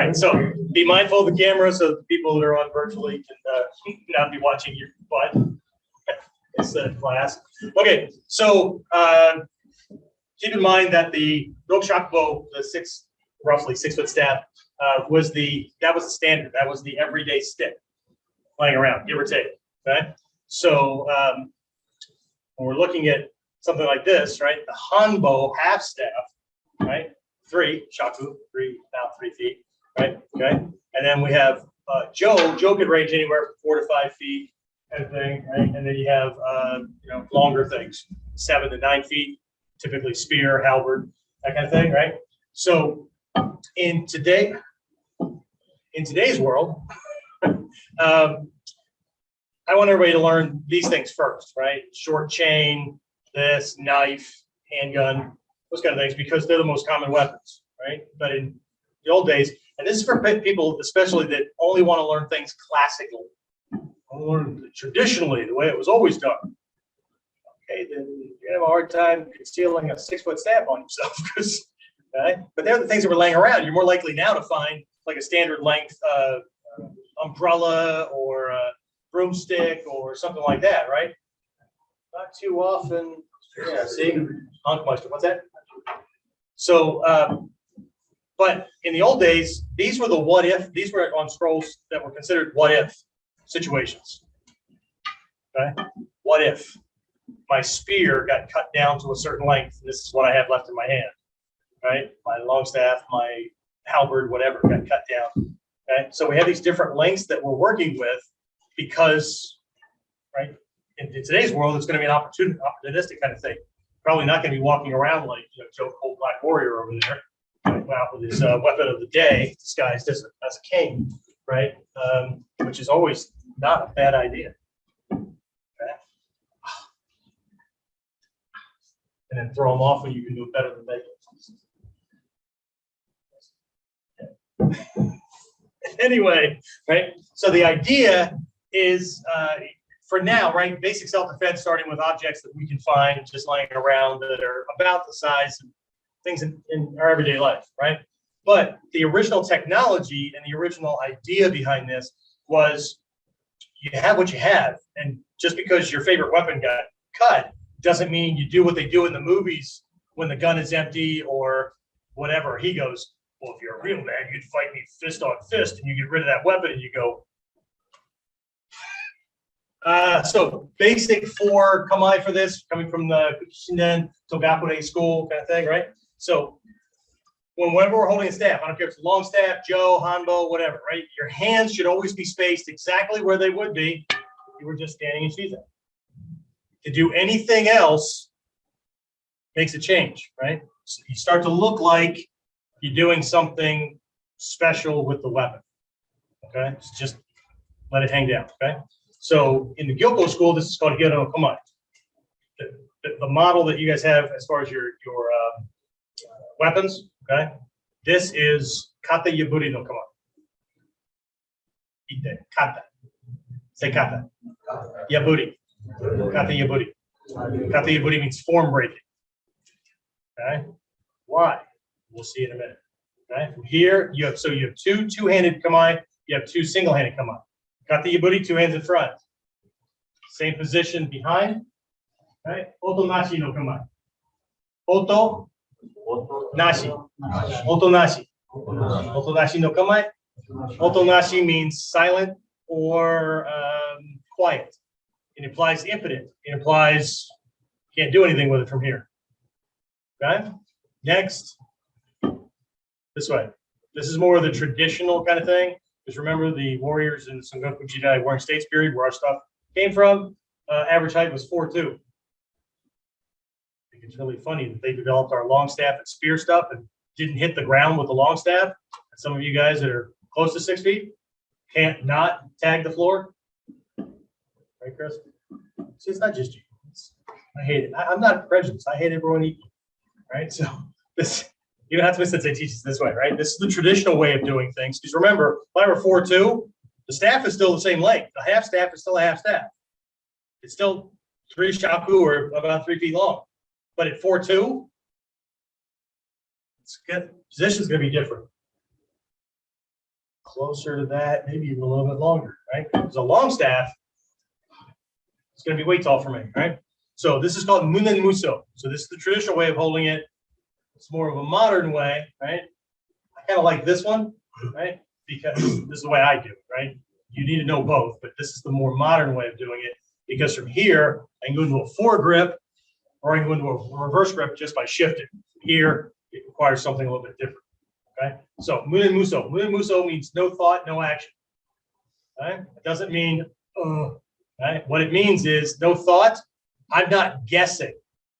right, so be mindful of the camera so the people that are on virtually can not be watching your butt instead of class. Okay, so keep in mind that the Rokushakubo, the roughly 6 foot staff, was the standard. That was the everyday stick laying around, give or take. Okay, so when we're looking at something like this, right, the Hanbo half staff, right, 3 shaku, 3 about 3 feet, right, okay, and then we have Joe could range anywhere from 4 to 5 feet, kind of thing, right, and then you have longer things, 7 to 9 feet, typically spear, halberd, that kind of thing, right? So in today's world, I want everybody to learn these things first, right? Short chain, this, knife, handgun, those kind of things, because they're the most common weapons, right? But in the old days, and this is for people especially that only want to learn things classically, learn traditionally, the way it was always done. Okay, then you're gonna have a hard time concealing a 6 foot staff on yourself, because, okay? But they're the things that were laying around. You're more likely now to find like a standard length umbrella or a broomstick or something like that, right? Not too often. Yeah, see, Hanbojutsu. What's that? So, but in the old days, these were the what if. These were on scrolls that were considered what if situations. Okay, what if my spear got cut down to a certain length? And this is what I have left in my hand. Right, my long staff, my halberd, whatever, got cut down. Okay, so we have these different lengths that we're working with because, right, in today's world, it's going to be an opportunistic kind of thing. Probably not going to be walking around like Joe Cold Black Warrior over there, right, with his weapon of the day disguised as a cane, right? Which is always not a bad idea. Okay. And then throw them off when you can do it better than they can. Anyway, right? So the idea is, for now, right, basic self-defense, starting with objects that we can find just lying around that are about the size of things in our everyday life, right? But the original technology and the original idea behind this was you have what you have. And just because your favorite weapon got cut doesn't mean you do what they do in the movies when the gun is empty or whatever. He goes, well, if you're a real man, you'd fight me fist on fist, and you get rid of that weapon and you go. So basic for Kamae for this, coming from the Shinden Togakure school kind of thing, right? So whenever we're holding a staff, I don't care if it's a long staff, Joe, Hanbo, whatever, right? Your hands should always be spaced exactly where they would be if you were just standing in Shizen. To do anything else makes a change, right? So you start to look like you're doing something special with the weapon, okay? So just let it hang down, okay? So in the Gyoko school, this is called Hiro no Kamae. The model that you guys have as far as your weapons, okay? This is Kata Yaburi no Kamae. Ite, Kata. Say Kata. Yaburi. Kata Yaburi. Kata Yaburi means form breaking. Okay? Why? We'll see in a minute. Okay? From here, you have two two-handed Kamae, you have 2 single-handed Kamae. Kata Yaburi, 2 hands in front. Same position behind. Right? Otonashi no Kamae. Nashi. Otonashi. Otonashi no Kamae. Otonashi means silent or quiet. It implies impotent. It implies can't do anything with it from here. Okay? Next. This way. This is more of the traditional kind of thing. Because remember, the warriors in the Sengoku Jidai Warring States period, where our stuff came from, average height was 4'2". I think it's really funny that they developed our long staff and spear stuff and didn't hit the ground with the long staff. And some of you guys that are close to 6 feet can't not tag the floor. Right, Chris? See, it's not just you. I hate it. I'm not prejudiced. I hate everyone equally. Right? So this, even Hatsume Sensei teaches this way, right? This is the traditional way of doing things. Because remember, if I were 4'2", the staff is still the same length. The half staff is still a half staff. It's still 3 shaku or about 3 feet long. But at 4'2", it's good. Position is going to be different. closer to that, maybe even a little bit longer, right? Because a long staff, it's going to be way tall for me, right? So this is called Munen-Muso. So this is the traditional way of holding it. It's more of a modern way, right? I kind of like this one, right? Because this is the way I do it, right? You need to know both, but this is the more modern way of doing it. Because from here, I can go into a foregrip, or I can go into a reverse grip just by shifting. Here, it requires something a little bit different. Okay, so Munen-Muso. Munen-Muso means no thought, no action. Right? It doesn't mean, right? What it means is no thought. I'm not guessing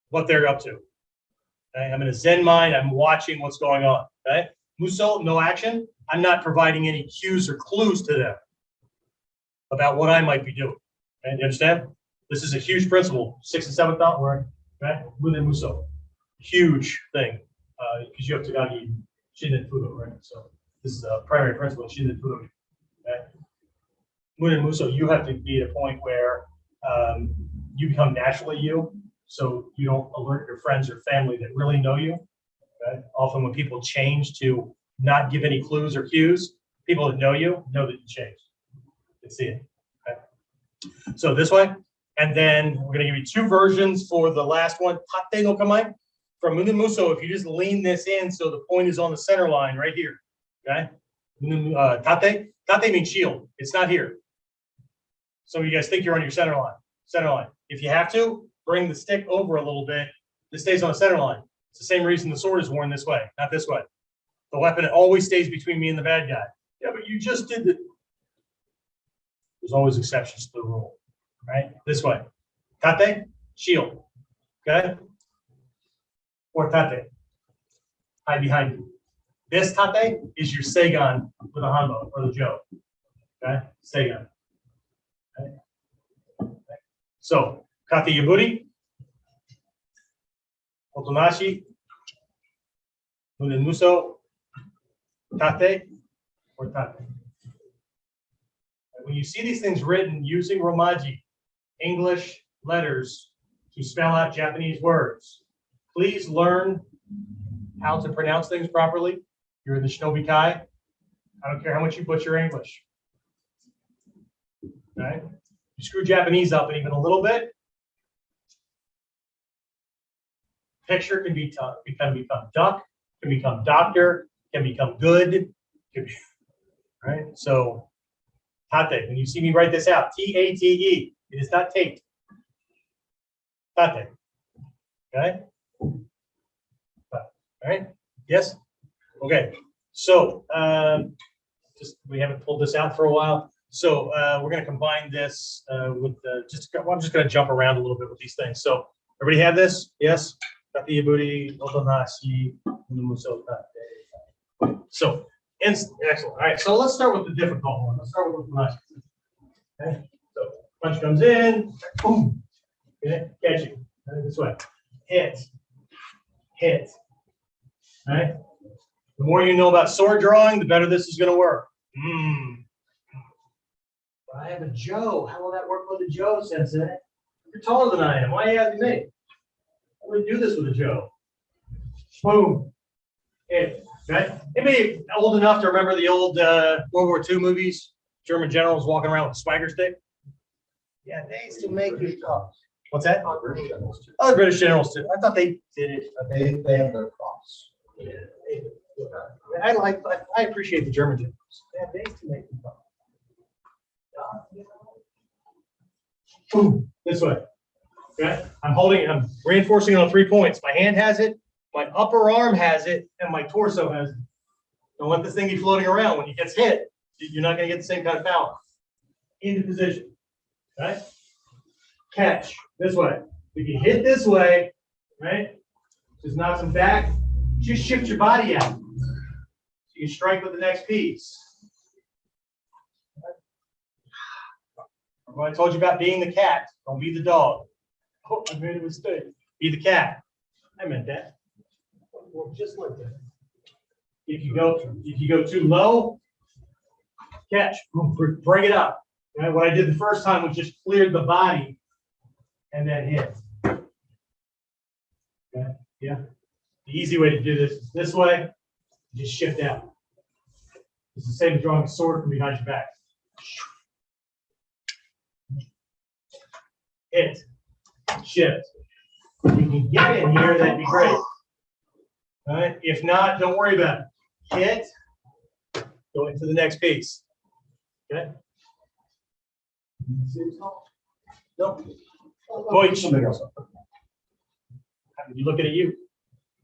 what they're up to. Okay? I'm in a Zen mind. I'm watching what's going on. Okay? Muso, no action. I'm not providing any cues or clues to them about what I might be doing. Okay? You understand? This is a huge principle. 6th and 7th thought word. Okay? Munen-Muso. Huge thing. Because you have to Tagagi Shinen Fudo, right? So this is a primary principle of Shinen Fudo. Okay? Munen-Muso, you have to be at a point where you become naturally you, so you don't alert your friends or family that really know you. Okay? Often when people change to not give any clues or cues, people that know you know that you changed. You can see it. Okay? So this way, and then we're going to give you 2 versions for the last one. Tate no Kamae. From Munen-Muso, if you just lean this in so the point is on the center line right here. Okay? Tate. Tate means shield. It's not here. Some of you guys think you're on your center line. Center line. If you have to, bring the stick over a little bit. This stays on the center line. It's the same reason the sword is worn this way, not this way. The weapon always stays between me and the bad guy. Yeah, but you just did it. There's always exceptions to the rule. Right? This way. Tate, shield. Okay? Or tate, hide behind you. This tate is your seigan with a hanbo or the jo. Okay, seigan. Okay. So, kata Yaburi, Otonashi, Munen-Muso, tate, or tate. When you see these things written using Romaji, English letters to spell out Japanese words, please learn how to pronounce things properly. You're in the Shinobi Kai. I don't care how much you butcher English. Okay? You screw Japanese up and even a little bit, picture can become duck, can become doctor, can become good, can be, right? So, tate, when you see me write this out, T-A-T-E, it is not Tate. Tate. Okay? All right. Yes. Okay. So just we haven't pulled this out for a while. So we're going to combine this with I'm just going to jump around a little bit with these things. So everybody have this? Yes. Kata Yaburi, Otonashi, Munen-Muso, Tate. So excellent. All right. So let's start with the difficult one. Let's start with Otonashi. Okay. So punch comes in. Boom. Okay. Catching. This way. Hit. Hit. All right. The more you know about sword drawing, the better this is going to work. I have a Joe. How will that work with a Joe, Sensei? You're taller than I am. Why are you asking me? I would do this with a Joe. Boom. Hit. Okay. Anybody old enough to remember the old World War II movies? German generals walking around with a swagger stick? Yeah, they used to make it tough. What's that? British generals too. Oh, the British generals too. I thought they did it. They have their cross. Yeah, I appreciate the German generals. Yeah, they used to make them tough. Boom, this way. Okay, I'm reinforcing on 3 points. My hand has it, my upper arm has it, and my torso has it. Don't let this thing be floating around. When it gets hit, you're not going to get the same kind of power. Into position. Okay? Catch this way. If you hit this way, right? Just knocks them back. Just shift your body out. So you can strike with the next piece. Remember I told you about being the cat. Don't be the dog. Oh, I made a mistake. Be the cat. I meant that. Well, just like that. If you go too low, catch. Bring it up. Right? What I did the first time was just cleared the body and then hit. Okay. Yeah. The easy way to do this is this way. Just shift out. It's the same as drawing a sword from behind your back. Hit. Shift. If you can get in here, that'd be great. All right. If not, don't worry about it. Hit. Go into the next piece. Okay. Nope. Boy, somebody else. You looking at you.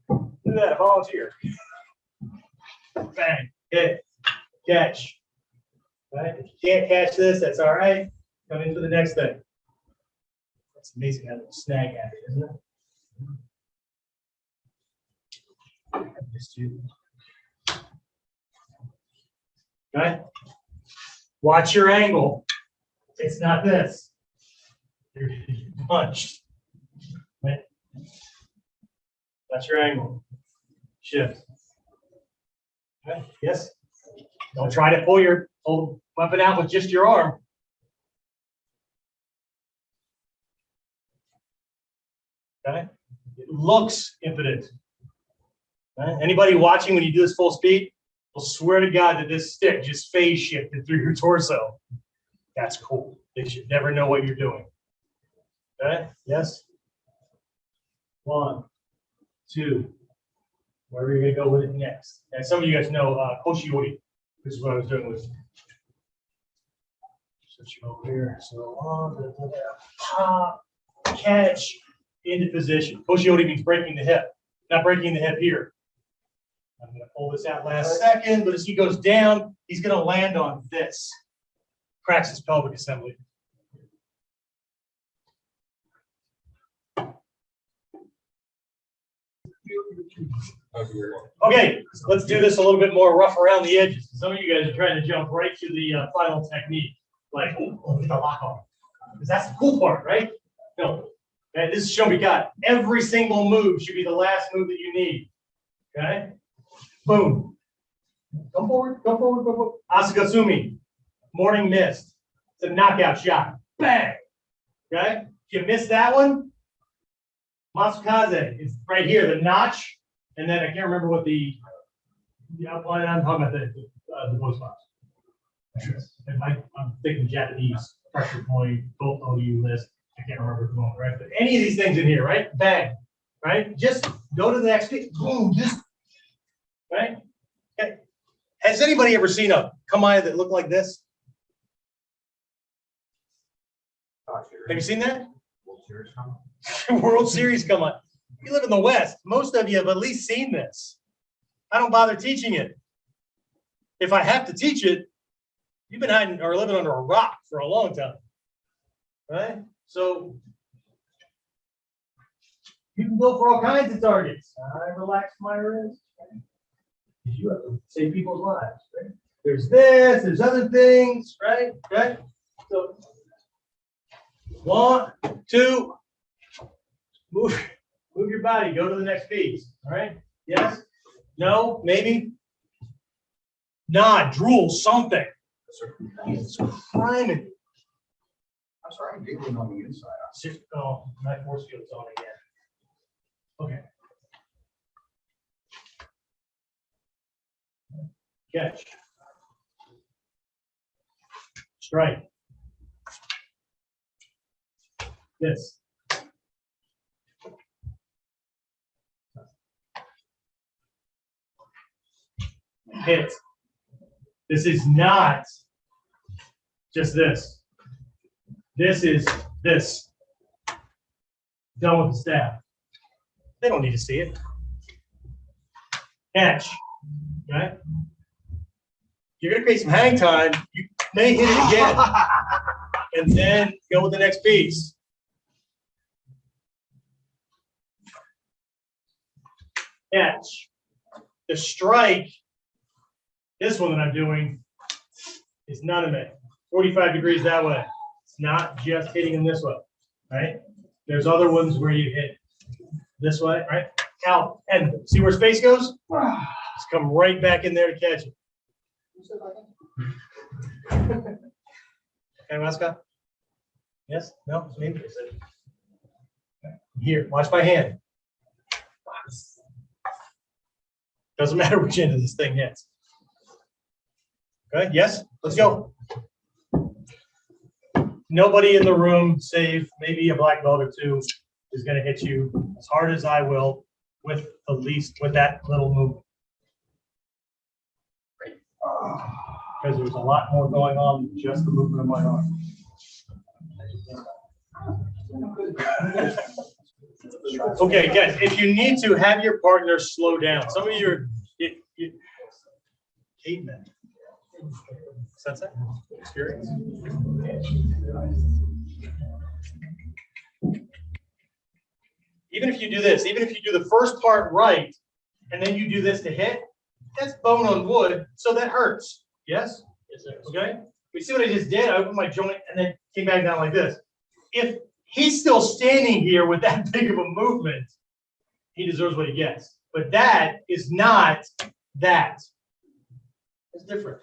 Look at that, volunteer. Bang. Hit. Catch. Right? If you can't catch this, that's all right. Come into the next thing. That's amazing how little snag at it, isn't it? I missed you. Okay. Watch your angle. It's not this. You're punched. Right? That's your angle. Shift. Okay. Yes. Don't try to pull your old weapon out with just your arm. Okay. It looks impotent. Okay. Anybody watching when you do this full speed will swear to God that this stick just phase shifted through your torso. That's cool. They should never know what you're doing. Okay. Yes. 1, 2. Where are you going to go with it next? And some of you guys know Koshiori. This is what I was doing with. Switch over here. So on, pop, catch, into position. Koshiori means breaking the hip, not breaking the hip here. I'm going to pull this out last second, but as he goes down, he's going to land on this. Cracks his pelvic assembly. Okay, let's do this a little bit more rough around the edges. Some of you guys are trying to jump right to the final technique, like get the lock on, because that's the cool part, right? No, okay, this is Shomi Kata. Every single move should be the last move that you need. Okay, boom, go forward, go forward, go forward. Asakasumi, morning mist. It's a knockout shot. Bang. Okay, if you miss that one, Matsukaze is right here, the notch. And then I can't remember what the outline. I'm talking about the voice box. I'm thinking Japanese pressure point, both OU list. I can't remember at the moment, right? But any of these things in here, right? Bang, right? Just go to the next piece. Boom, just right. Okay. Has anybody ever seen a Kamae that looked like this? Have you seen that? World Series Kamae. You live in the West. Most of you have at least seen this. I don't bother teaching it. If I have to teach it, you've been hiding or living under a rock for a long time. Right? So you can go for all kinds of targets. I relax my wrist. You have to save people's lives. Right? There's this, there's other things, right? Right? So 1, 2, move your body, go to the next piece. All right? Yes? No? Maybe? Nod, drool, something. It's climbing. I'm sorry, I'm giggling on the inside. Oh, my force field's on again. Okay. Catch. Strike. This. Hit. This is not just this. This is this. Done with the staff. They don't need to see it. Catch. Okay. You're going to create some hang time. You may hit it again. And then go with the next piece. Catch. The strike, this one that I'm doing, is naname. 45 degrees that way. It's not just hitting them this way, right? There's other ones where you hit this way, right? Out, and see where space goes? Just come right back in there to catch it. Okay, mascot? Yes? No? Maybe. Here, watch my hand. Doesn't matter which end of this thing hits. Good, yes, let's go. Nobody in the room, save maybe a black belt or two, is gonna hit you as hard as I will with that little movement. Because there's a lot more going on than just the movement of my arm. Okay, guys, if you need to, have your partner slow down. Some of you are cavemen. Sense that? Experience? Even if you do this, even if you do the first part right, and then you do this to hit, that's bone on wood, so that hurts. Yes? Yes, sir. Okay? You see what I just did? I opened my joint and then came back down like this. If he's still standing here with that big of a movement, he deserves what he gets. But that is not that. It's different.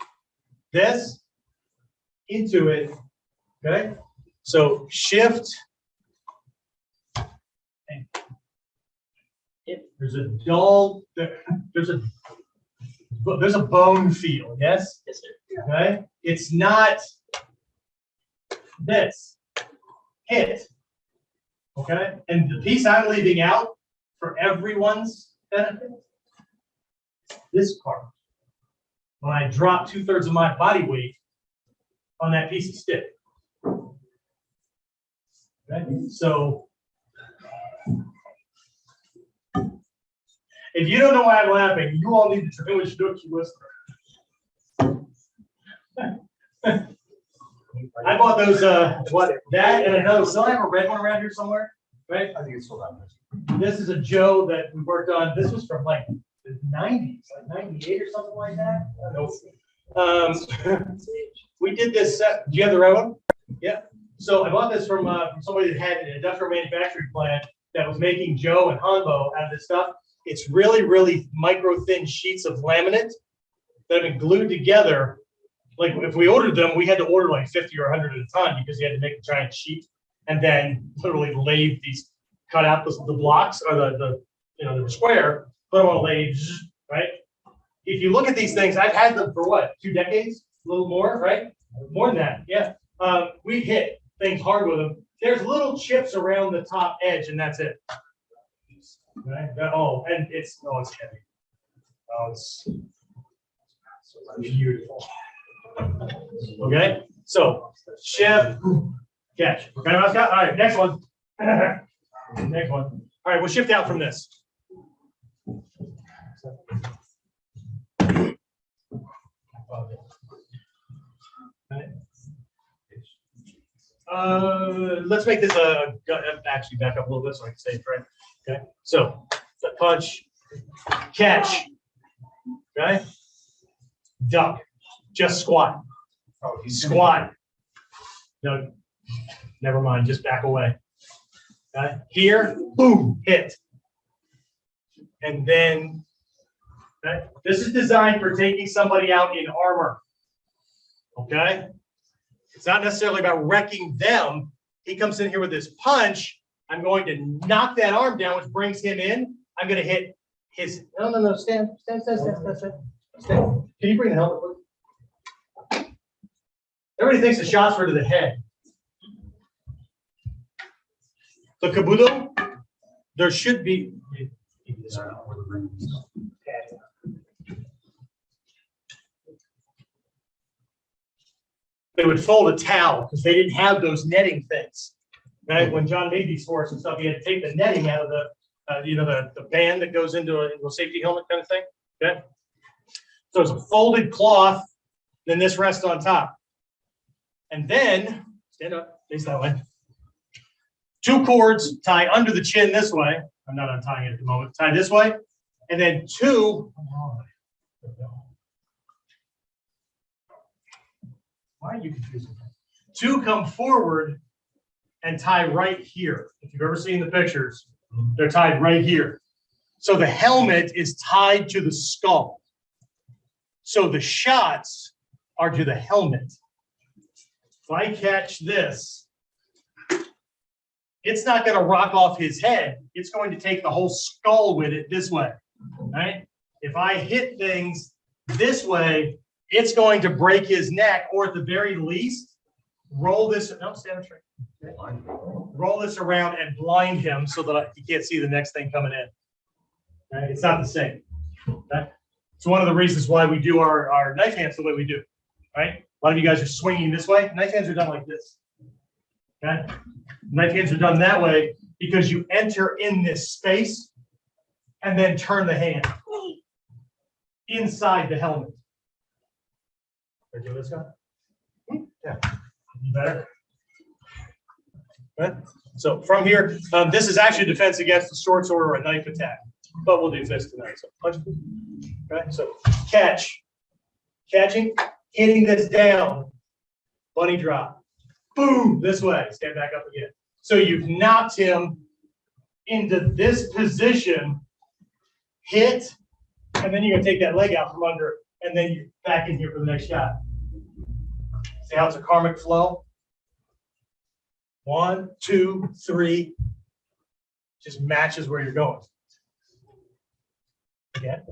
This into it. Okay? So shift. And there's a dull, there's a bone feel, yes? Yes, sir. Okay? It's not this. Hit. Okay? And the piece I'm leaving out for everyone's benefit, this part. When I drop 2/3 of my body weight on that piece of stick. Okay? So if you don't know why I'm laughing, you all need to turn which notes you listen. I bought those, that and another. Still have a red one around here somewhere, right? I think it's still down This is a Joe that we worked on. This was from like the 90s, like 98 or something like that. We did this set. Do you have the right one? Yeah. So I bought this from somebody that had an industrial manufacturing plant that was making Joe and Hanbo out of this stuff. It's really, really micro thin sheets of laminate that have been glued together. Like if we ordered them, we had to order like 50 or 100 at a time because you had to make a giant sheet and then literally lathe these, cut out the blocks or the square, put them on a lathe, right? If you look at these things, I've had them for what, 2 decades, a little more, right? More than that, yeah. We hit things hard with them. There's little chips around the top edge, and that's it. Right? And it's heavy. Oh, it's beautiful. Okay, so shift, catch. Okay, all right, next one. Next one. All right, we'll shift out from this. Let's make this actually back up a little bit so I can say it right. Okay, so punch, catch. Okay, duck, just squat. Oh, squat. No, never mind. Just back away. Okay, here, boom, hit, and then. Okay, this is designed for taking somebody out in armor. Okay. It's not necessarily about wrecking them. He comes in here with this punch. I'm going to knock that arm down, which brings him in. I'm going to hit his. No. Stand. Can you bring the helmet, please? Everybody thinks the shots were to the head. The kabuto, there should be. They would fold a towel because they didn't have those netting things. Right? When John made these for us and stuff, he had to take the netting out of the band that goes into a safety helmet kind of thing. Okay. So it's a folded cloth, then this rests on top. And then stand up, face that way. 2 cords tie under the chin this way. I'm not untying it at the moment. Tie this way, and then 2. Why are you confusing? 2 come forward and tie right here. If you've ever seen the pictures, they're tied right here. So the helmet is tied to the skull. So the shots are to the helmet. If I catch this, it's not going to rock off his head. It's going to take the whole skull with it this way. Right? If I hit things this way, it's going to break his neck, or at the very least, roll this. No, stand straight. Roll this around and blind him so that he can't see the next thing coming in. Okay? It's not the same. Okay? It's one of the reasons why we do our knife hands the way we do. Right? A lot of you guys are swinging this way. Knife hands are done like this. Okay? Knife hands are done that way because you enter in this space and then turn the hand inside the helmet. Or do this guy? Yeah. You better. Right? So from here, this is actually defense against the short sword or a knife attack, but we'll do fist tonight. So punch. Okay. So catch, catching, hitting this down, bunny drop, boom, this way, stand back up again. So you've knocked him into this position, hit, and then you're gonna take that leg out from under, and then you're back in here for the next shot. See how it's a karmic flow? 1, 2, 3. Just matches where you're going. Again.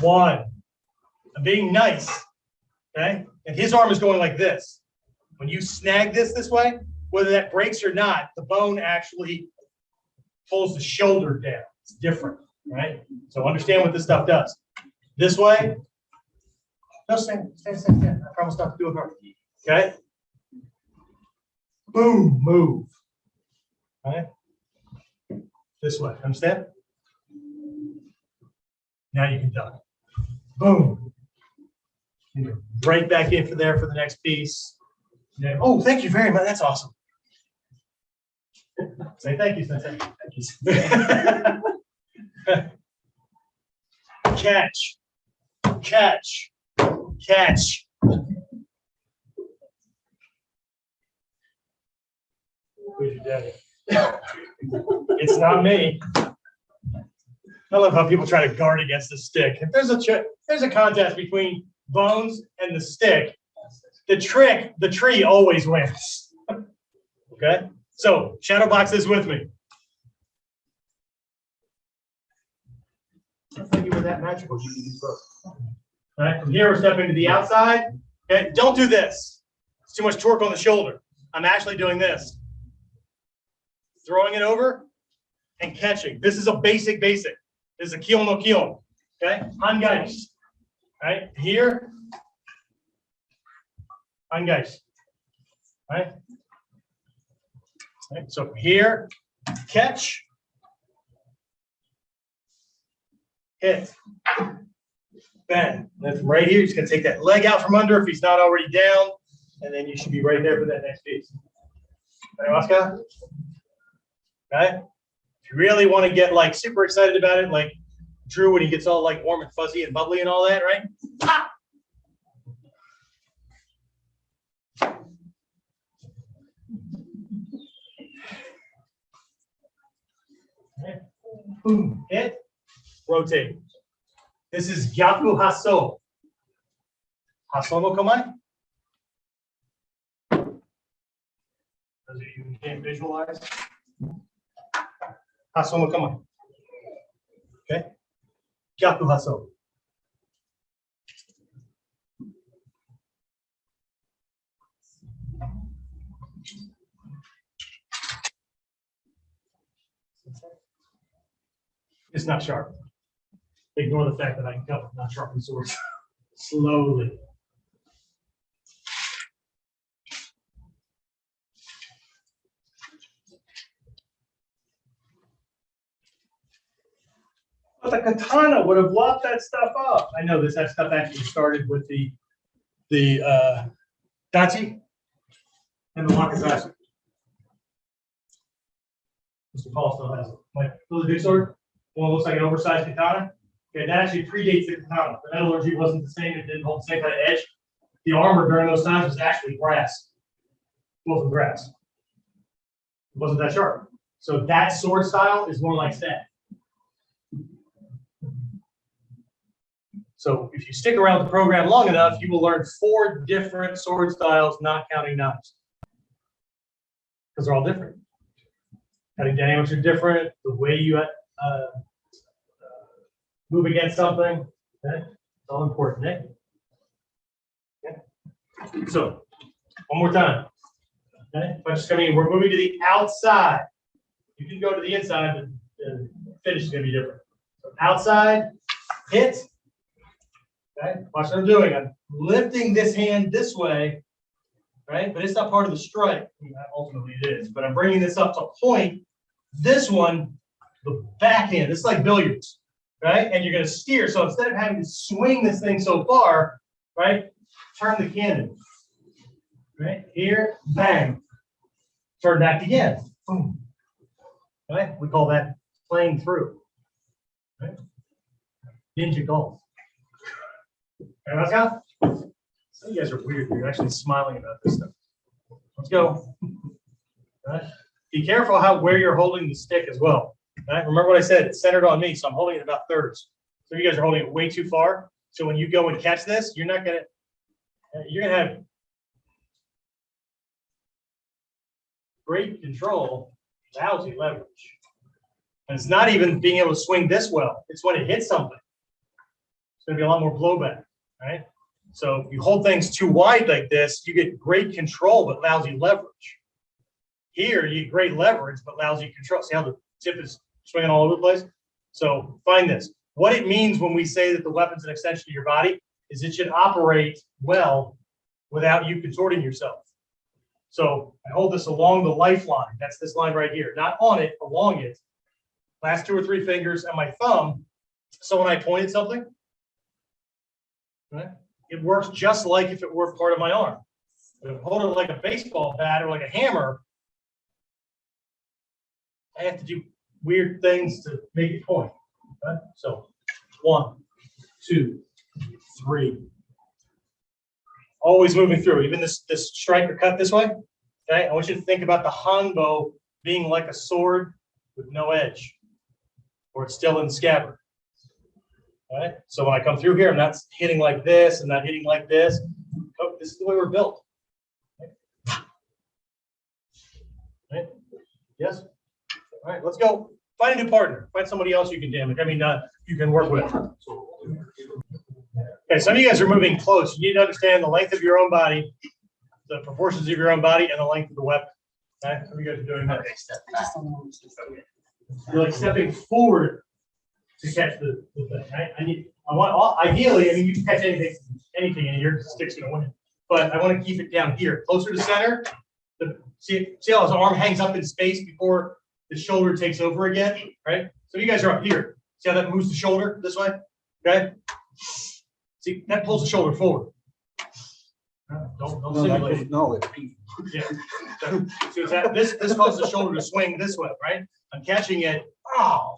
1. I'm being nice. Okay? And his arm is going like this. When you snag this way, whether that breaks or not, the bone actually pulls the shoulder down. It's different, right? So understand what this stuff does. This way. No, stand. I promise not to do it hard. Okay? Boom, move. Right? This way. Understand? Now you can duck. Boom. Right back in for there for the next piece. Yeah. Oh, thank you very much. That's awesome. Say thank you, Sensei. Thank you. Catch. Catch. Catch. Who's your daddy? It's not me. I love how people try to guard against the stick. If there's a contest between bones and the stick, the tree always wins. Okay? So, shadow box this with me. I thought you were that magical. You can do both. All right, from here we're stepping to the outside. Okay, don't do this. It's too much torque on the shoulder. I'm actually doing this. Throwing it over and catching. This is a basic. This is a kion no kion. Okay, Hangeist. Right here. Hangeist. Right. Right. So here, catch, hit, bend. Then from right here, you're just gonna take that leg out from under if he's not already down, and then you should be right there for that next piece. Okay. If you really want to get like super excited about it, like Drew when he gets all like warm and fuzzy and bubbly and all that, right? Ah! Okay. Boom, hit, rotate. This is Gyaku Haso. Haso no Kamae. Those of you who can't visualize. Haso no Kamae. Okay. Gyaku Haso. It's not sharp. Ignore the fact that I can cut with not sharpened swords. Slowly. But the katana would have locked that stuff up. I know that stuff actually started with the Tate and the Wakazashi. Mr. Paul still has it. Like the big sword. One looks like an oversized katana. Okay, that actually predates the katana. The metallurgy wasn't the same. It didn't hold the same kind of edge. The armor during those times was actually brass. Both of brass. It wasn't that sharp. So that sword style is more like that. So if you stick around the program long enough, you will learn 4 different sword styles, not counting knives. Because they're all different. Cutting dynamics are different. The way you move against something. Okay? It's all important, eh? Okay. So, one more time. Okay, if I just come in, we're moving to the outside. You can go to the inside, but the finish is going to be different. So outside, hit. Okay, watch what I'm doing. I'm lifting this hand this way, right? But it's not part of the strike. Ultimately, it is. But I'm bringing this up to point. This one, the backhand. It's like billiards, right? And you're going to steer. So instead of having to swing this thing so far, right? Turn the cannon. Right here, bang. Turn back again. Boom. Right? We call that playing through. Right? Ninja golf. Okay, let's go. Some of you guys are weird. You're actually smiling about this stuff. Let's go. Right? Be careful where you're holding the stick as well. Right? Remember what I said? It's centered on me, so I'm holding it about thirds. So you guys are holding it way too far. So when you go and catch this, you're gonna have great control, lousy leverage. And it's not even being able to swing this well. It's when it hits something. It's going to be a lot more blowback, right? So if you hold things too wide like this, you get great control, but lousy leverage. Here, you get great leverage, but lousy control. See how the tip is swinging all over the place? So find this. What it means when we say that the weapon's an extension of your body is it should operate well without you contorting yourself. So I hold this along the lifeline. That's this line right here. Not on it, along it. Last 2 or 3 fingers and my thumb. So when I pointed something, right, it works just like if it were part of my arm. But if I hold it like a baseball bat or like a hammer, I have to do weird things to make it point. Right? So 1, 2, 3. Always moving through, even this strike or cut this way. Okay, I want you to think about the hanbo being like a sword with no edge, or it's still in the scabbard. All right, so when I come through here, I'm not hitting like this, I'm not hitting like this. Oh, this is the way we're built. Right? Yes. All right, let's go. Find a new partner. Find somebody else you can damage. You can work with. Okay, some of you guys are moving close. You need to understand the length of your own body, the proportions of your own body, and the length of the weapon. Okay, some of you guys are doing that. Okay. You're like stepping forward to catch the thing. Ideally, I mean, you can catch anything, and your stick's gonna win. But I want to keep it down here, closer to center. See how his arm hangs up in space before the shoulder takes over again, right? So you guys are up here. See how that moves the shoulder this way? Okay. See, that pulls the shoulder forward. Don't simulate it. No, it's Yeah. So, see what's that? This causes the shoulder to swing this way, right? I'm catching it. Oh.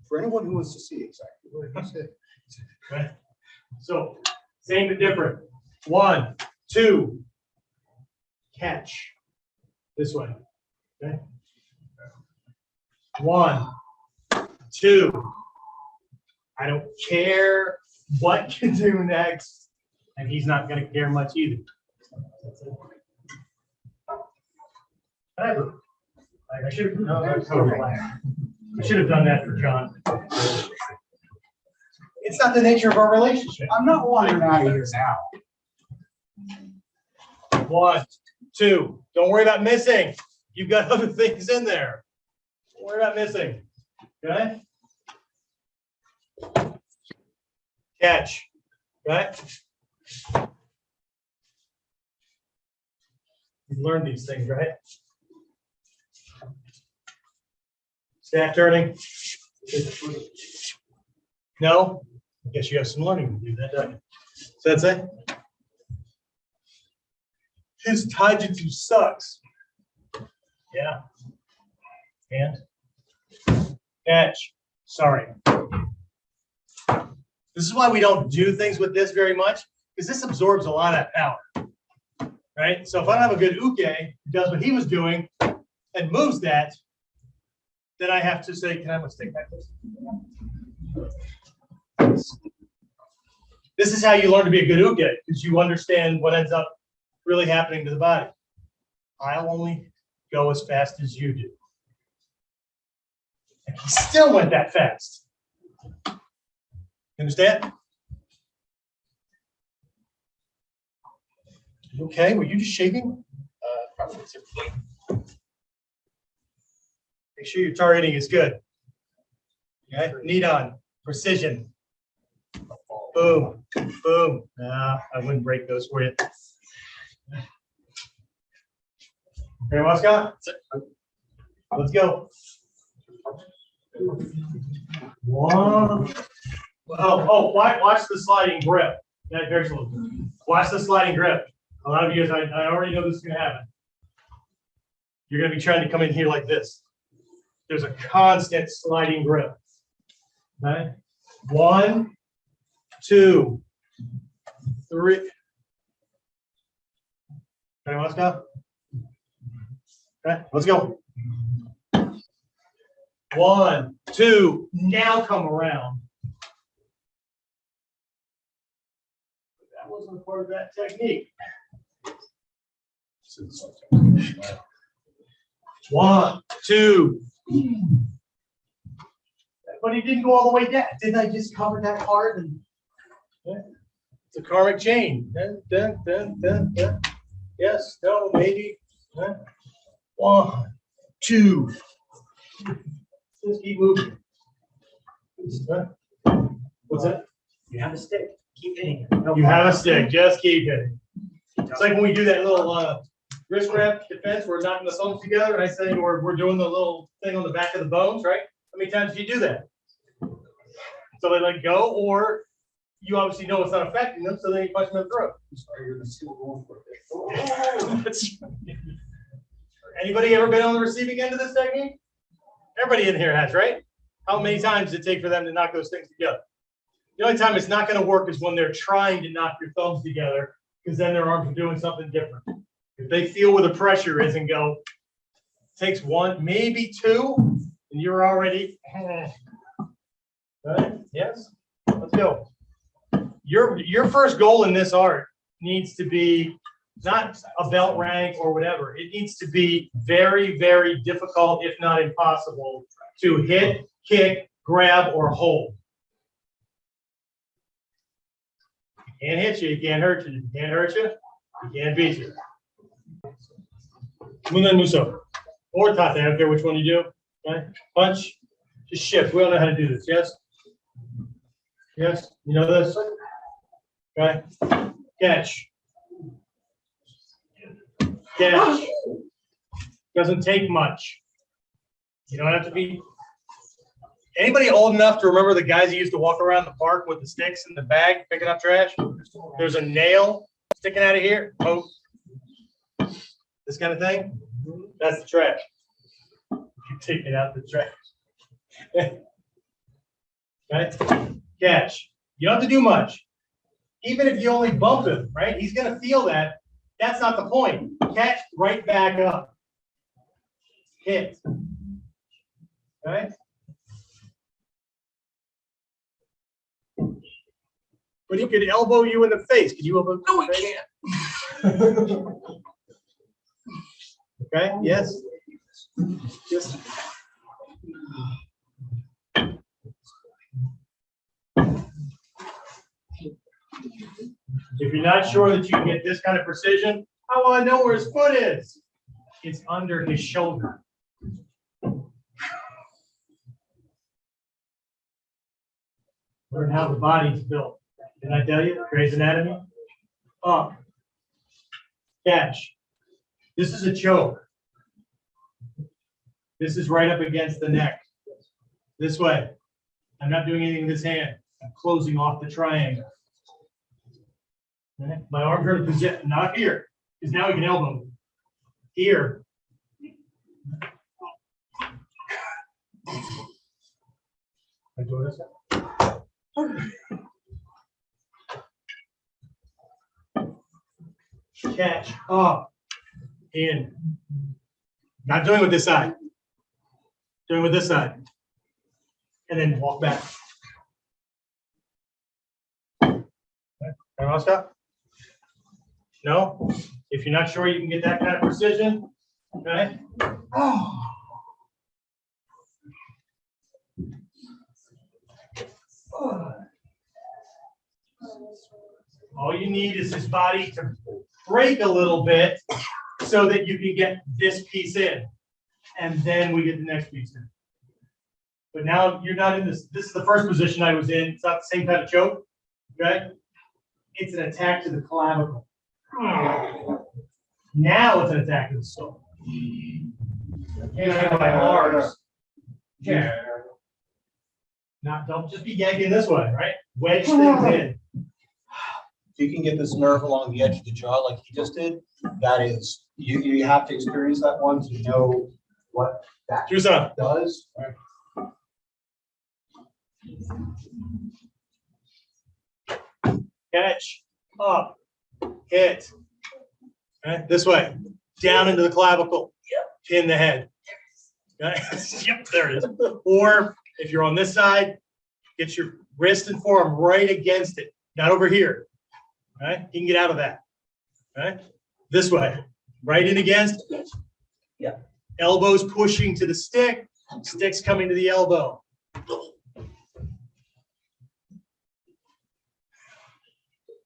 for anyone who wants to see exactly what he said. Right. So same but different. 1, 2, catch this way. Okay. 1, 2. I don't care what you do next, and he's not going to care much either. Whatever. I should have. No, I should have done that for John. It's not the nature of our relationship. I'm not wandering out of here now. 1, 2. Don't worry about missing. You've got other things in there. Don't worry about missing. Okay. Catch. Okay. You've learned these things, right? Staff turning. No? I guess you have some learning to do that, don't you? Sensei? His taijutsu sucks. Yeah. And? Catch. Sorry. This is why we don't do things with this very much, because this absorbs a lot of that power. Right? So if I don't have a good uke who does what he was doing and moves that, then I have to say, can I have a stick back, please? This is how you learn to be a good uke, because you understand what ends up really happening to the body. I'll only go as fast as you do. He still went that fast. You understand? You okay? Were you just shaking? Probably. Make sure your targeting is good. Okay, knee on, precision. Boom, boom. Nah, I wouldn't break those for you. Okay, Moscow? Let's go. One. Oh, watch the sliding grip. Yeah, very slow. Watch the sliding grip. A lot of you guys, I already know this is going to happen. You're going to be trying to come in here like this. There's a constant sliding grip. Okay? 1, 2, 3. Okay, let's go. Okay, let's go. 1, 2. Now come around. That wasn't part of that technique. 1, 2. But he didn't go all the way down. Didn't I just cover that part? And yeah. It's a karmic chain. Dun, dun, dun, dun, dun. Yes, no, maybe. 1, 2. Just keep moving. What's that? You have a stick. Keep hitting it. You have a stick. Just keep hitting. It's like when we do that little wrist wrap defense. We're knocking the thumbs together, and I say we're doing the little thing on the back of the bones, right? How many times do you do that? So they let go, or you obviously know it's not affecting them, so then you punch them in the throat. Anybody ever been on the receiving end of this technique? Everybody in here has, right? How many times does it take for them to knock those things together? The only time it's not going to work is when they're trying to knock your thumbs together, because then their arms are doing something different. If they feel where the pressure is and go, takes 1, maybe 2, and you're already. Right? Yes? Let's go. Your first goal in this art needs to be not a belt rank or whatever. It needs to be very, very difficult, if not impossible, to hit, kick, grab, or hold. You can't hit you, you can't hurt you, you can't hurt you, you can't beat you. Munen-Muso. Or Tate, I don't care which one you do. Okay? Punch, just shift. We all know how to do this, yes? Yes? You know this? Okay? Catch. Catch. Doesn't take much. You don't have to be. Anybody old enough to remember the guys who used to walk around the park with the sticks in the bag picking up trash? There's a nail sticking out of here. Poke. This kind of thing. That's the trash. You take it out the trash. Right? Catch. You don't have to do much. Even if you only bump him, right? He's going to feel that. That's not the point. Catch right back up. Hit. Okay? But he could elbow you in the face. Can you elbow? No, he can't. Okay, yes. Yes. If you're not sure that you can get this kind of precision, I want to know where his foot is. It's under his shoulder. Learn how the body's built. Didn't I tell you? Grey's Anatomy. Up. Catch. This is a choke. This is right up against the neck. This way. I'm not doing anything with this hand. I'm closing off the triangle. Okay. My arms are in position, not here, because now we can elbow. Here. I do this. Catch up, in. Not doing with this side. Doing with this side. And then walk back. Okay, Oscar? No? If you're not sure you can get that kind of precision, okay? Oh. All you need is his body to break a little bit so that you can get this piece in. And then we get the next piece in. But now you're not in this. This is the first position I was in. It's not the same kind of choke. Okay? It's an attack to the clavicle. Now it's an attack to the skull. And my arms. Yeah. Now don't just be yanking this way, right? Wedge things in. If you can get this nerve along the edge of the jaw like he just did, that is, you have to experience that one to know what that Juice-on. does. Catch, up, hit. Okay, this way, down into the clavicle. Pin the head. Okay? Yep, there it is. Or if you're on this side, get your wrist and forearm right against it, not over here. Okay? You can get out of that. Okay? This way, right in against. Yeah. Elbows pushing to the stick, sticks coming to the elbow.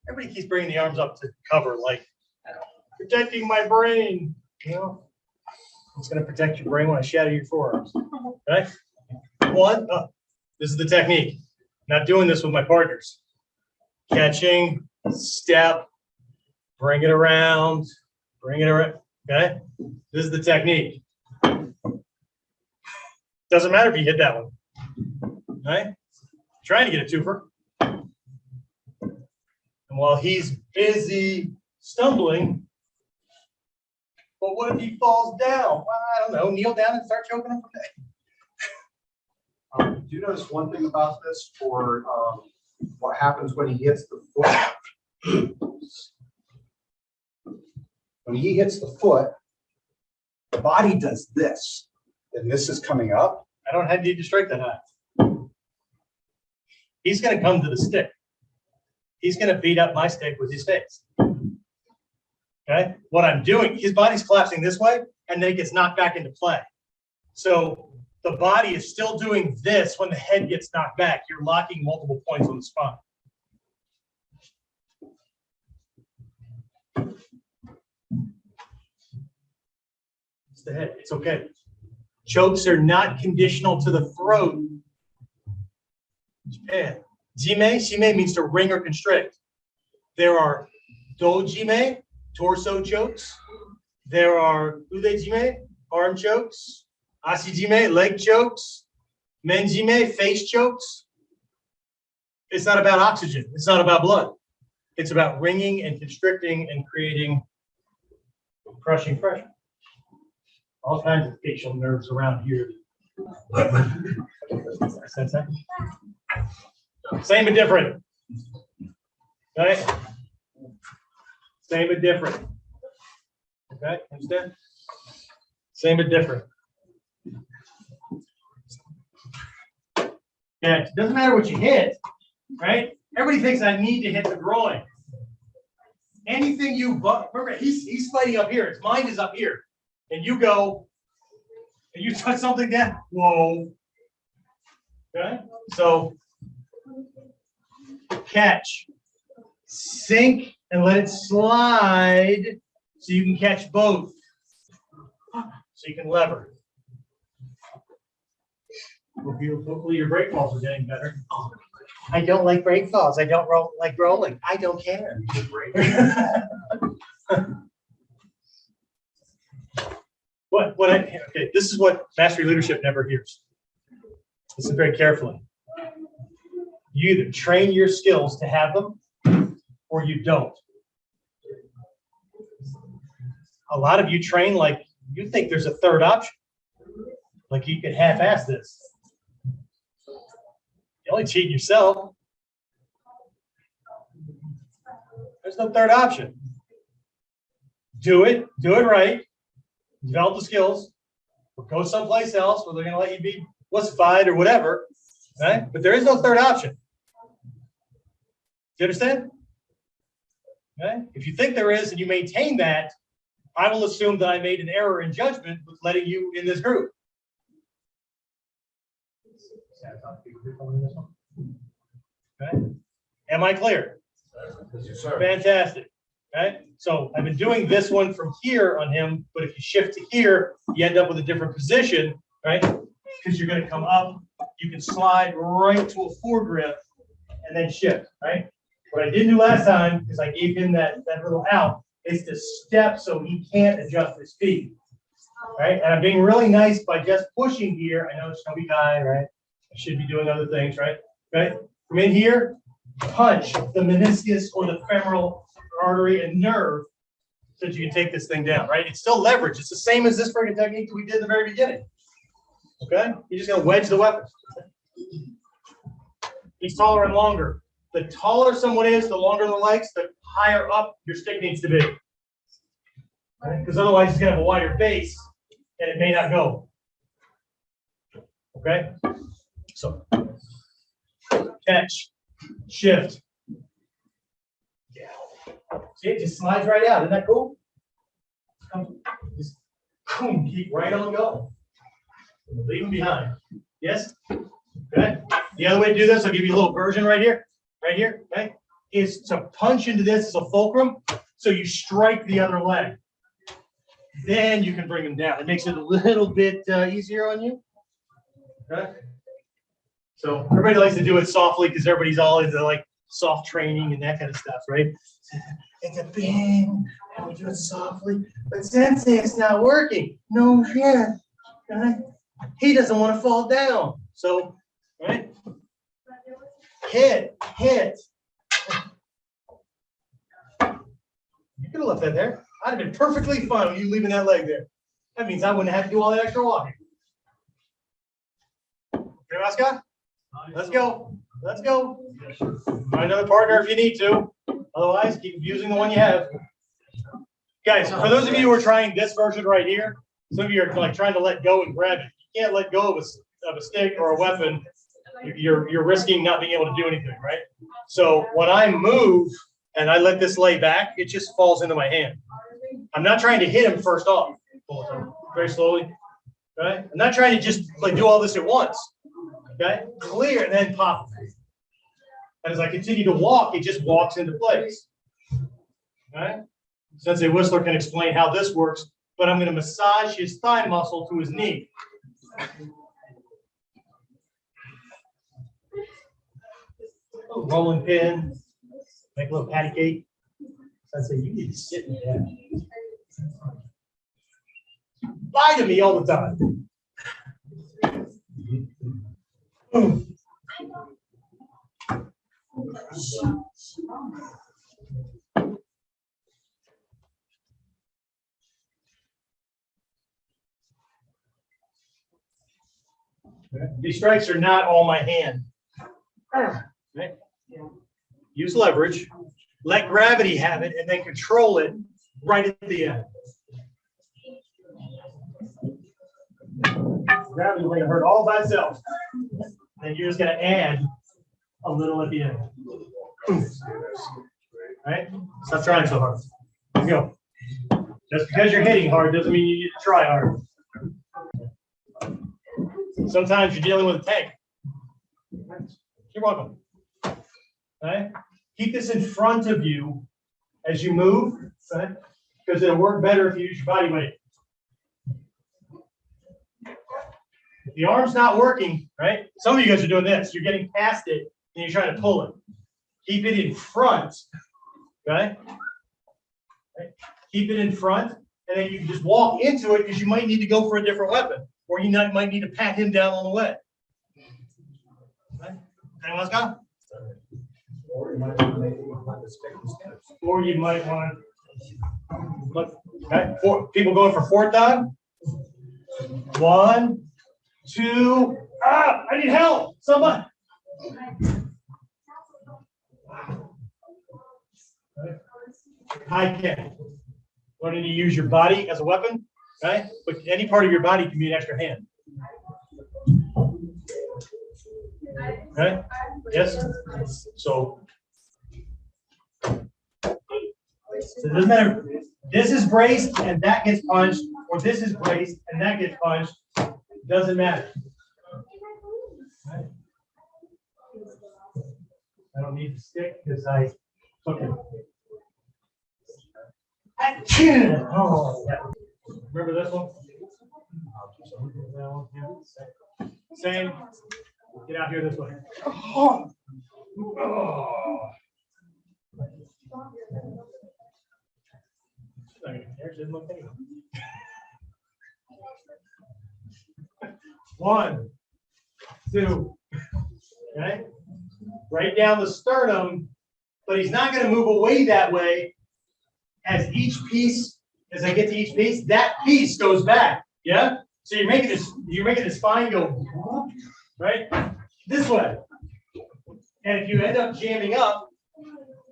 Everybody keeps bringing the arms up to cover, like protecting my brain. You know, it's going to protect your brain when I shatter your forearms. Okay, one. This is the technique. Not doing this with my partners. Catching, step, bring it around, bring it around. Okay, this is the technique. Doesn't matter if you hit that one. Okay, trying to get a twofer. And while he's busy stumbling, but what if he falls down? Well, I don't know. Kneel down and start choking him from there. Do you notice one thing about this for what happens when he hits the foot? When he hits the foot, the body does this, and this is coming up. I don't need to strike that high. He's going to come to the stick. He's going to beat up my stick with his face. Okay? What I'm doing, his body's collapsing this way, and then it gets knocked back into play. So the body is still doing this when the head gets knocked back. You're locking multiple points on the spine. It's the head. It's okay. Chokes are not conditional to the throat. Japan. Jime, shime means to wring or constrict. There are dojime, torso chokes. There are udejime, arm chokes. Ashijime, leg chokes. Menjime, face chokes. It's not about oxygen. It's not about blood. It's about wringing and constricting and creating crushing pressure. All kinds of facial nerves around here. Sense that? Same but different. Okay? Same but different. Okay? Understand? Same but different. Yeah, it doesn't matter what you hit, right? Everybody thinks I need to hit the groin. Anything you remember, he's fighting up here. His mind is up here. And you go, and you touch something down. Whoa. Okay? So catch, sink, and let it slide so you can catch both. So you can lever. Hopefully your break falls are getting better. I don't like break falls. I don't like rolling. I don't care. Okay, this is what mastery leadership never hears. Listen very carefully. You either train your skills to have them or you don't. A lot of you train like you think there's a third option. Like you could half-ass this. You only cheat yourself. There's no third option. Do it right, develop the skills, or go someplace else where they're going to let you be wussified or whatever. Right? But there is no third option. Do you understand? Okay? If you think there is and you maintain that, I will assume that I made an error in judgment with letting you in this group. Okay. Am I clear? Yes, sir. Fantastic. Okay. So I've been doing this one from here on him, but if you shift to here, you end up with a different position, right? Because you're going to come up, you can slide right to a foregrip and then shift, right? What I didn't do last time, because I gave him that little out, is to step so he can't adjust his feet, right? And I'm being really nice by just pushing here. I know it's chubby guy, right? I should be doing other things, right? Okay. From in here, punch the meniscus or the femoral artery and nerve so that you can take this thing down, right? It's still leverage. It's the same as this friggin' technique that we did in the very beginning. Okay? You're just gonna wedge the weapon. He's taller and longer. The taller someone is, the longer the legs, the higher up your stick needs to be. Because otherwise he's gonna have a wider base and it may not go. Okay? So catch, shift. See, it just slides right out. Isn't that cool? Just boom, keep right on going. Leave them behind. Yes? Okay. The other way to do this, I'll give you a little version right here, okay, is to punch into this as a fulcrum, so you strike the other leg. Then you can bring them down. It makes it a little bit easier on you. Okay. So everybody likes to do it softly because everybody's all into like soft training and that kind of stuff, right? It's a bang, and we do it softly. But sensei, it's not working. No shit. Okay? He doesn't want to fall down. So, right? Hit. You could have left that there. I'd have been perfectly fine with you leaving that leg there. That means I wouldn't have to do all that extra walking. Okay, Oscar? Let's go. Let's go. Find another partner if you need to. Otherwise, keep using the one you have. Guys, for those of you who are trying this version right here, some of you are like trying to let go and grab it. You can't let go of a stick or a weapon. You're risking not being able to do anything, right? So when I move and I let this lay back, it just falls into my hand. I'm not trying to hit him first off. Very slowly. Okay? I'm not trying to just like do all this at once. Okay? Clear and then pop. And as I continue to walk, it just walks into place. Okay? Sensei Whistler can explain how this works, but I'm going to massage his thigh muscle to his knee. Rolling pin, make a little patty cake. Sensei, you need to sit in that. Lie to me all the time. Boom. These strikes are not all my hand. Okay. Use leverage, let gravity have it, and then control it right at the end. Gravity's going to hurt all by itself. And you're just going to add a little at the end. All right? Stop trying so hard. Let's go. Just because you're hitting hard doesn't mean you need to try hard. Sometimes you're dealing with a tank. You're welcome. Okay? Keep this in front of you as you move, okay? Because it'll work better if you use your body weight. If the arm's not working, right? Some of you guys are doing this. You're getting past it and you're trying to pull it. Keep it in front, okay? Keep it in front, and then you can just walk into it because you might need to go for a different weapon, or you might need to pat him down on the way. Okay? Anyone else got? Or you might want to look. Okay, people going for fourth time. 1, 2. Ah, I need help. Someone. I can. Learning to use your body as a weapon, right? But any part of your body can be an extra hand. Okay? Yes? So it doesn't matter. This is braced and that gets punched, or this is braced and that gets punched. Doesn't matter. Okay? I don't need the stick because I took it. Oh, yeah. Remember this one? Same. Get out here this way. Oh. One, two. Okay. Right down the sternum, but he's not going to move away that way. As each piece, as I get to each piece, that piece goes back. Yeah. So you're making this spine go right this way. And if you end up jamming up,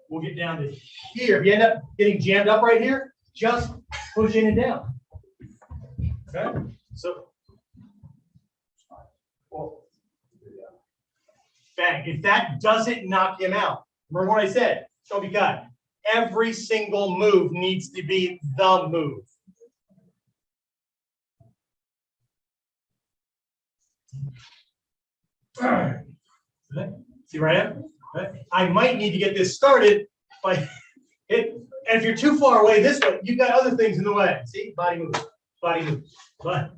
we'll get down to here. If you end up getting jammed up right here, just push in and down. Okay. So, well, bang. If that doesn't knock him out, remember what I said? Don't be kind. Every single move needs to be the move. See where I am? I might need to get this started by it. And if you're too far away this way, you've got other things in the way. See, body move, body move. But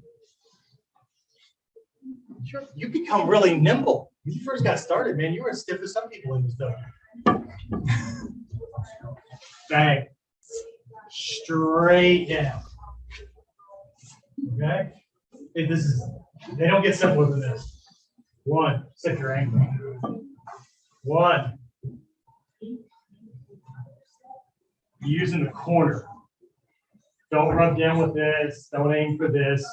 you become really nimble. When you first got started, man, you were as stiff as some people in this dojo. Bang. Straight down. Okay? They don't get simpler than this. One, set your ankle. One. Using the corner. Don't run down with this. Don't aim for this.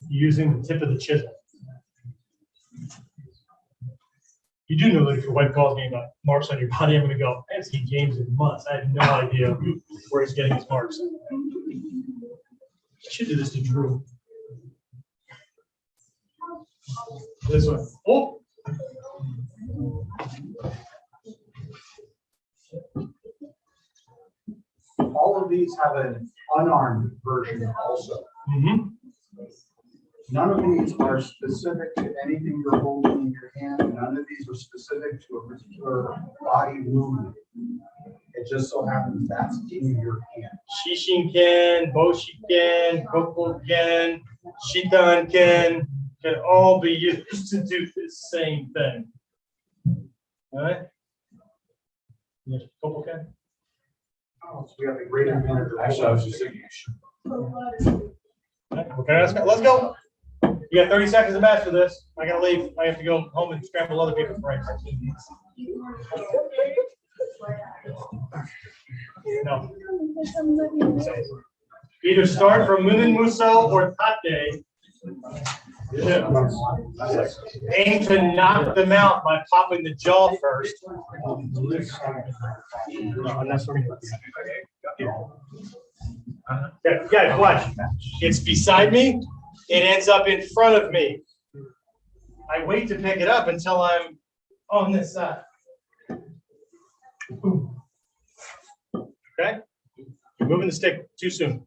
Using the tip of the chisel. You do know that if your wife calls me about marks on your body, I'm going to go, I haven't seen James in months. I have no idea where he's getting his marks. I should do this to Drew. This one. Oh! All of these have an unarmed version also. Mm-hmm. None of these are specific to anything you're holding in your hand. None of these are specific to a particular body movement. It just so happens that's in your hand. Shishinken, Boshiken, Kokoken, Shitanken can all be used to do the same thing. All right? Yes, Kokoken? Oh, so we have a great advantage. Actually, I was just thinking. Okay, let's go. You got 30 seconds to match for this. I gotta leave. I have to go home and scramble other people's brains. No. Either start from Munen-Muso or Tate. Aim to knock them out by popping the jaw first. Okay, guys, watch. It's beside me. It ends up in front of me. I wait to pick it up until I'm on this side. Okay? You're moving the stick too soon.